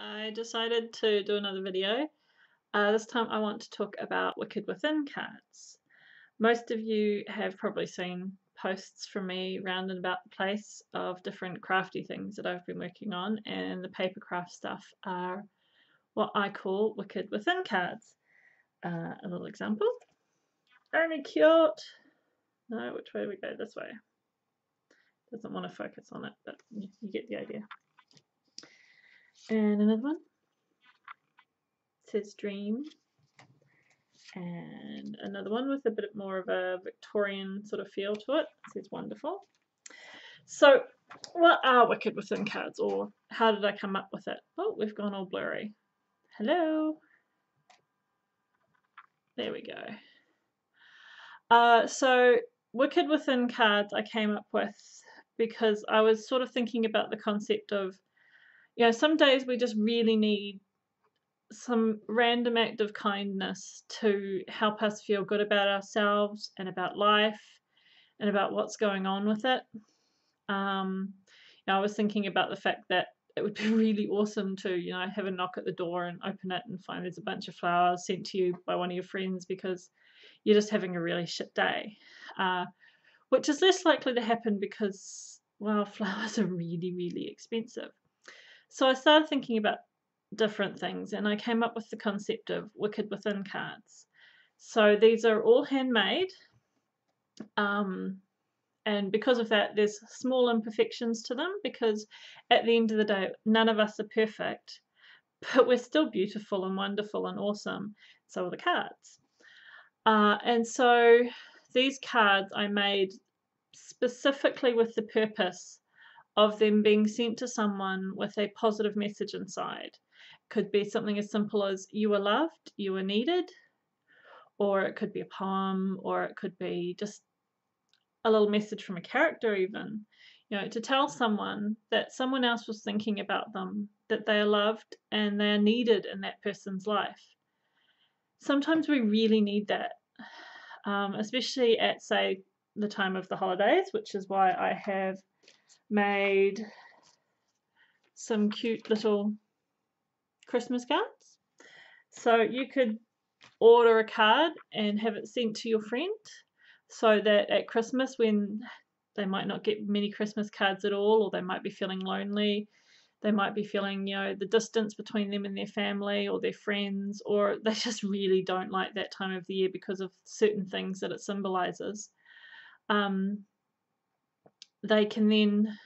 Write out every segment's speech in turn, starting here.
I decided to do another video. This time I want to talk about Wiccad Within cards. Most of you have probably seen posts from me round and about the place of different crafty things that I've been working on, and the paper craft stuff are what I call Wiccad Within cards. A little example. Only cute. No, which way do we go? This way. Doesn't want to focus on it, but you get the idea. And another one. It says dream. And another one with a bit more of a Victorian sort of feel to it. It says wonderful. So what are Wiccad Within cards, or how did I come up with it? Oh, we've gone all blurry. Hello. There we go. So Wiccad Within cards I came up with because I was sort of thinking about the concept of, some days we just really need some random act of kindness to help us feel good about ourselves and about life and about what's going on with it. I was thinking about the fact that it would be really awesome to, have a knock at the door and open it and find there's a bunch of flowers sent to you by one of your friends because you're just having a really shit day, which is less likely to happen because, well, flowers are really, really expensive. So I started thinking about different things, and I came up with the concept of Wiccad Within cards. So these are all handmade, and because of that there's small imperfections to them, because at the end of the day none of us are perfect, but we're still beautiful and wonderful and awesome. So are the cards. And so these cards I made specifically with the purpose of them being sent to someone with a positive message inside. Could be something as simple as you are loved, you are needed, or it could be a poem, or it could be just a little message from a character even, to tell someone that someone else was thinking about them, that they are loved and they are needed in that person's life. Sometimes we really need that, especially at, say, the time of the holidays, which is why I have made some cute little Christmas cards. So you could order a card and have it sent to your friend, so that at Christmas, when they might not get many Christmas cards at all, or they might be feeling lonely, they might be feeling, the distance between them and their family or their friends, or they just really don't like that time of the year because of certain things that it symbolizes. They can then,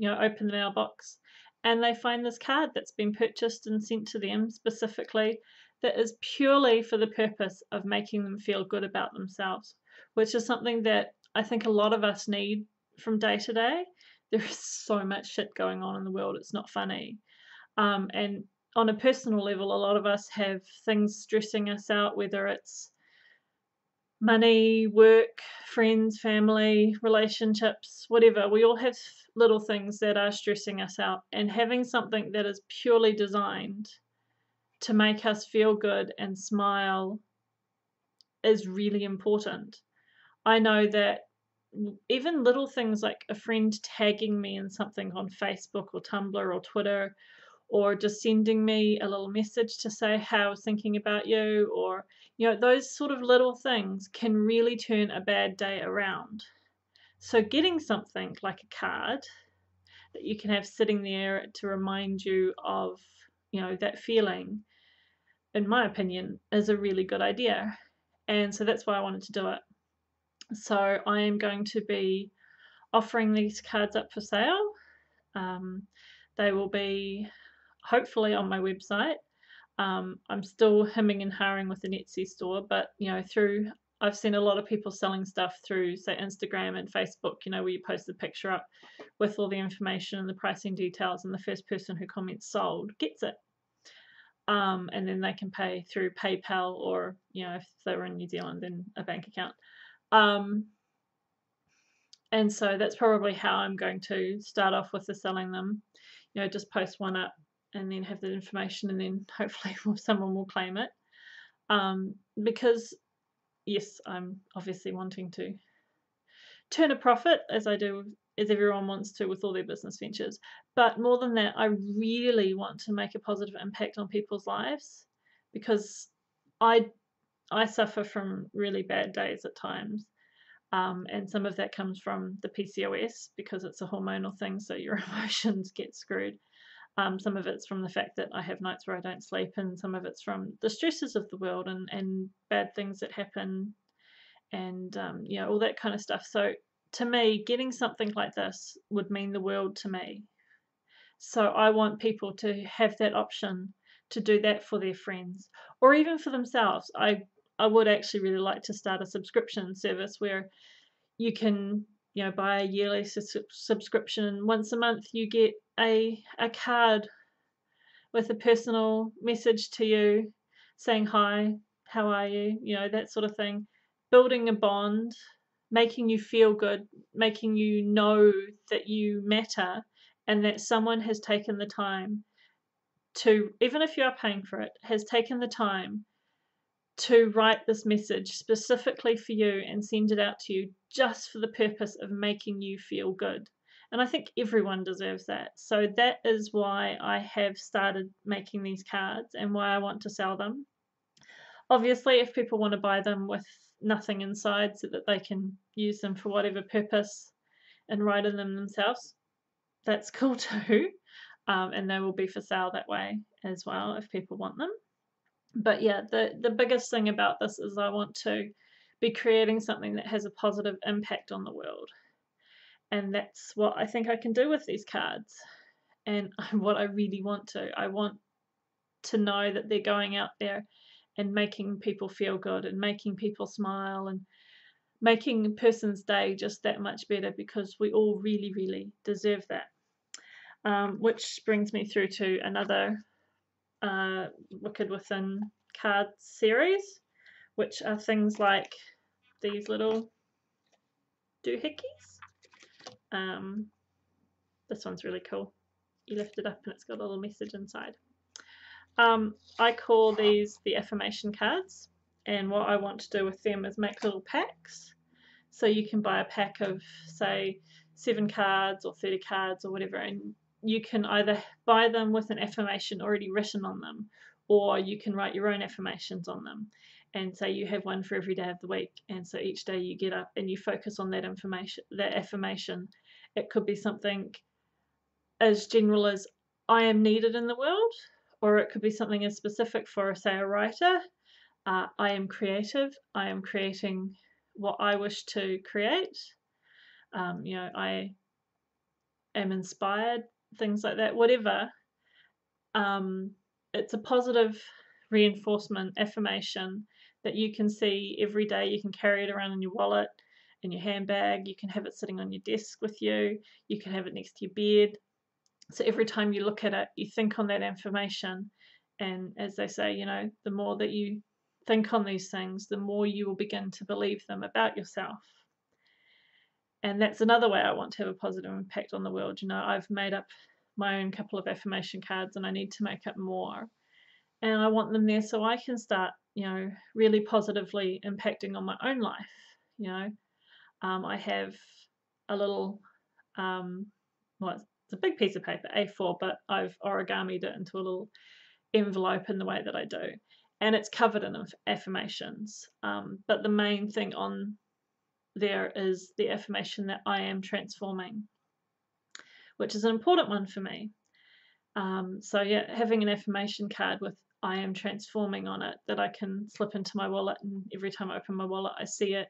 open the mailbox and they find this card that's been purchased and sent to them specifically, that is purely for the purpose of making them feel good about themselves, which is something that I think a lot of us need from day to day. There is so much shit going on in the world, it's not funny. And on a personal level, a lot of us have things stressing us out, whether it's money, work, friends, family, relationships, whatever. We all have little things that are stressing us out, and having something that is purely designed to make us feel good and smile is really important. I know that even little things like a friend tagging me in something on Facebook or Tumblr or Twitter, or just sending me a little message to say how I was thinking about you, or, those sort of little things can really turn a bad day around. So getting something like a card that you can have sitting there to remind you of, that feeling, in my opinion, is a really good idea. And so that's why I wanted to do it. So I am going to be offering these cards up for sale. They will be hopefully on my website. I'm still hemming and hawing with the Etsy store, but I've seen a lot of people selling stuff through, say, Instagram and Facebook, where you post the picture up with all the information and the pricing details, and the first person who comments sold gets it. And then they can pay through PayPal, or, if they were in New Zealand, then a bank account. And so that's probably how I'm going to start off with the selling them. Just post one up and then have that information, and then hopefully someone will claim it. Because yes, I'm obviously wanting to turn a profit, as I do as everyone wants to with all their business ventures. But more than that, I really want to make a positive impact on people's lives, because I I suffer from really bad days at times. And some of that comes from the PCOS because it's a hormonal thing, so your emotions get screwed. Some of it's from the fact that I have nights where I don't sleep, and some of it's from the stresses of the world and bad things that happen, and all that kind of stuff. So to me, getting something like this would mean the world to me. So I want people to have that option to do that for their friends or even for themselves. I would actually really like to start a subscription service where you can, buy a yearly subscription. Once a month, you get a card with a personal message to you saying hi, how are you, that sort of thing. Building a bond, making you feel good, making you know that you matter and that someone has taken the time to, even if you are paying for it, has taken the time to write this message specifically for you and send it out to you just for the purpose of making you feel good. And I think everyone deserves that. So that is why I have started making these cards and why I want to sell them. Obviously, if people want to buy them with nothing inside so that they can use them for whatever purpose and write in them themselves, that's cool too. And they will be for sale that way as well if people want them. But yeah, the biggest thing about this is I want to be creating something that has a positive impact on the world. And that's what I think I can do with these cards. And what I really want to. I want to know that they're going out there and making people feel good and making people smile and making a person's day just that much better, because we all really, really deserve that. Which brings me through to another Wiccad Within Cards series, which are things like these little doohickeys. This one's really cool. You lift it up and it's got a little message inside. I call these the affirmation cards, and what I want to do with them is make little packs. So you can buy a pack of, say, 7 cards or 30 cards or whatever, and you can either buy them with an affirmation already written on them, or you can write your own affirmations on them. And say you have one for every day of the week, and so each day you get up and you focus on that affirmation. It could be something as general as I am needed in the world, or it could be something as specific for, say, a writer. I am creative. I am creating what I wish to create. I am inspired, things like that, whatever. It's a positive reinforcement affirmation that you can see every day. You can carry it around in your wallet, in your handbag. You can have it sitting on your desk with you. You can have it next to your bed. So every time you look at it, you think on that affirmation. And as they say, the more that you think on these things, the more you will begin to believe them about yourself. And that's another way I want to have a positive impact on the world. I've made up my own couple of affirmation cards and I need to make up more. And I want them there so I can start, really positively impacting on my own life. I have a little, it's a big piece of paper, A4, but I've origamied it into a little envelope in the way that I do. And it's covered in affirmations. But the main thing on there is the affirmation that I am transforming, which is an important one for me. So yeah, having an affirmation card with I am transforming on it that I can slip into my wallet, and every time I open my wallet I see it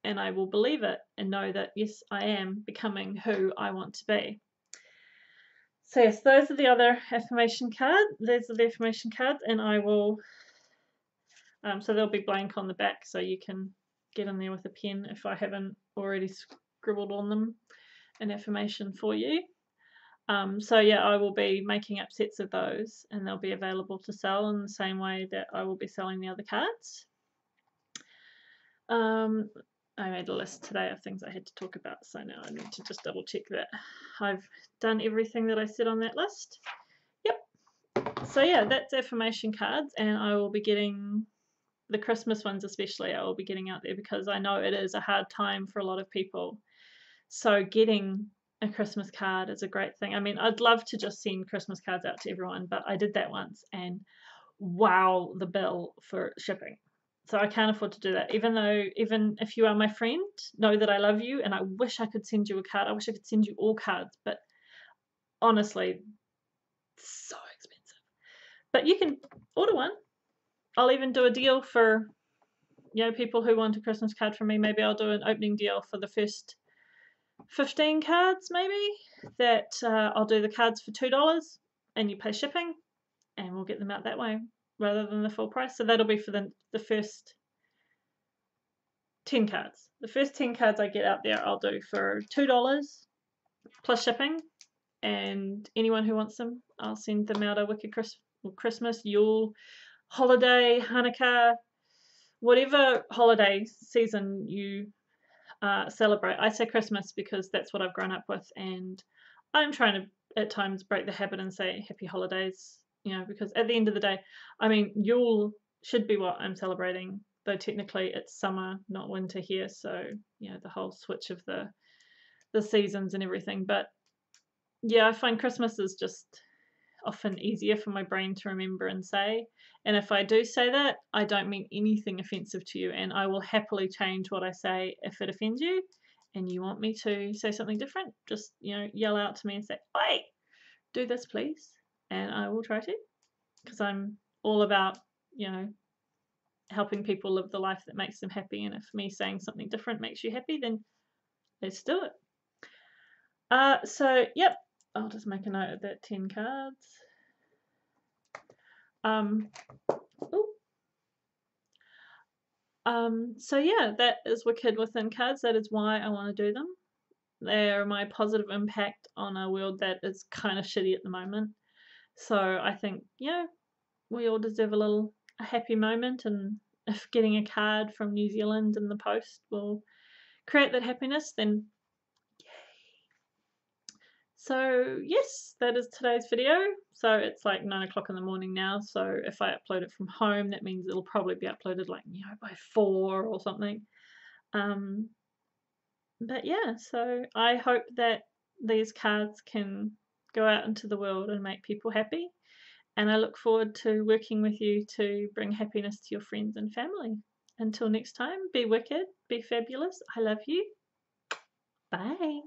and I will believe it and know that yes, I am becoming who I want to be. So yes, those are the other affirmation cards. Those are the affirmation cards, and I will so they'll be blank on the back, so you can get in there with a pen if I haven't already scribbled on them an affirmation for you. So yeah, I will be making up sets of those, and they'll be available to sell in the same way that I will be selling the other cards. I made a list today of things I had to talk about, so now I need to just double check that I've done everything that I said on that list. Yep. So yeah, that's affirmation cards, and I will be getting the Christmas ones especially. I will be getting out there because I know it is a hard time for a lot of people. So getting a Christmas card is a great thing. I mean, I'd love to just send Christmas cards out to everyone, but I did that once and wow, the bill for shipping. So I can't afford to do that. Even if you are my friend, know that I love you and I wish I could send you a card. I wish I could send you all cards, but honestly, it's so expensive. But you can order one. I'll even do a deal for, people who want a Christmas card from me. Maybe I'll do an opening deal for the first 15 cards, maybe, that I'll do the cards for $2 and you pay shipping and we'll get them out that way rather than the full price. So that'll be for the first 10 cards. The first 10 cards I get out there, I'll do for $2 plus shipping. And anyone who wants them, I'll send them out a Wicked Christmas, Yule, holiday, Hanukkah, whatever holiday season you celebrate. I say Christmas because that's what I've grown up with, and I'm trying to at times break the habit and say happy holidays, because at the end of the day, I mean, Yule should be what I'm celebrating, though technically it's summer, not winter here, so the whole switch of the seasons and everything. But yeah, I find Christmas is just often easier for my brain to remember and say. And if I do say that, I don't mean anything offensive to you, and I will happily change what I say if it offends you and you want me to say something different. Just, yell out to me and say, "Wait, do this, please." And I will try to, because I'm all about, helping people live the life that makes them happy. And if me saying something different makes you happy, then let's do it. So, yep, I'll just make a note of that 10 cards. So yeah, that is Wicked Within Cards. That is why I want to do them. They're my positive impact on a world that is kind of shitty at the moment. So I think, we all deserve a happy moment, and if getting a card from New Zealand in the post will create that happiness, then so yes, that is today's video. So it's like 9 o'clock in the morning now. So if I upload it from home, that means it'll probably be uploaded like, by 4 or something. But yeah, so I hope that these cards can go out into the world and make people happy. And I look forward to working with you to bring happiness to your friends and family. Until next time, be wicked, be fabulous. I love you. Bye.